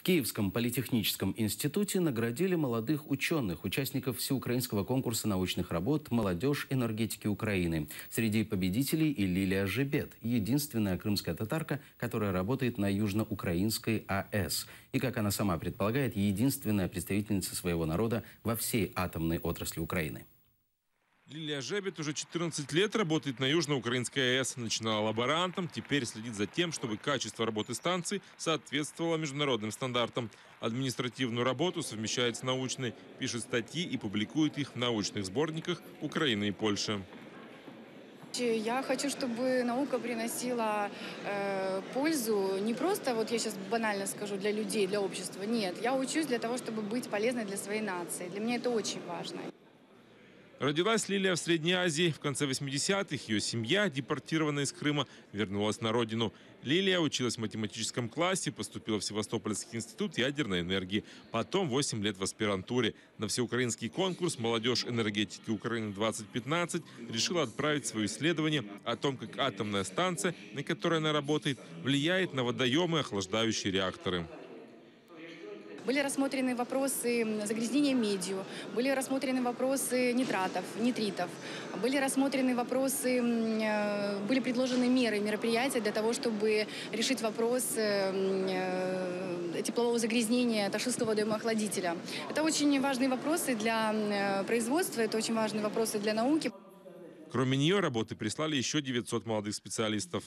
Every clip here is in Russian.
Киевском политехническом институте наградили молодых ученых, участников всеукраинского конкурса научных работ «Молодежь энергетики Украины». Среди победителей и Лилия Жебет, единственная крымская татарка, которая работает на Южноукраинской АЭС. И, как она сама предполагает, единственная представительница своего народа во всей атомной отрасли Украины. Лилия Жебет уже 14 лет работает на Южноукраинской АЭС. Начинала лаборантом, теперь следит за тем, чтобы качество работы станции соответствовало международным стандартам. Административную работу совмещает с научной, пишет статьи и публикует их в научных сборниках Украины и Польши. Я хочу, чтобы наука приносила пользу не просто, вот я сейчас банально скажу, для людей, для общества. Нет, я учусь для того, чтобы быть полезной для своей нации. Для меня это очень важно. Родилась Лилия в Средней Азии. В конце 80-х ее семья, депортированная из Крыма, вернулась на родину. Лилия училась в математическом классе, поступила в Севастопольский институт ядерной энергии. Потом 8 лет в аспирантуре. На всеукраинский конкурс «Молодежь энергетики Украины-2015» решила отправить свое исследование о том, как атомная станция, на которой она работает, влияет на водоемы, охлаждающие реакторы. Были рассмотрены вопросы загрязнения медью, были рассмотрены вопросы нитритов, были рассмотрены вопросы, были предложены мероприятия для того, чтобы решить вопрос теплового загрязнения Ташистского водоемоохладителя. Это очень важные вопросы для производства, это очень важные вопросы для науки. Кроме нее работы прислали еще 900 молодых специалистов.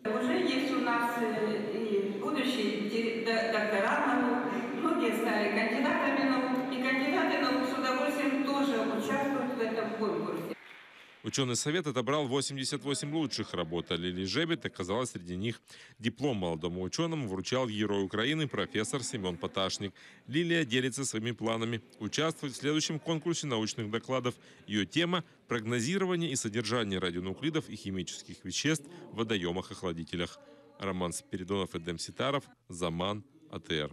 Уже есть у нас и будущие доктора наук, многие стали кандидатами наук, и кандидаты наук с удовольствием тоже участвуют в этом конкурсе. Ученый совет отобрал 88 лучших работ, а Лилии Жебет оказалась среди них. Диплом молодому ученому вручал Герой Украины профессор Семен Поташник. Лилия делится своими планами участвовать в следующем конкурсе научных докладов. Ее тема – прогнозирование и содержание радионуклидов и химических веществ в водоемах-охладителях. Роман Спиридонов, Эдем Ситаров, Заман, АТР.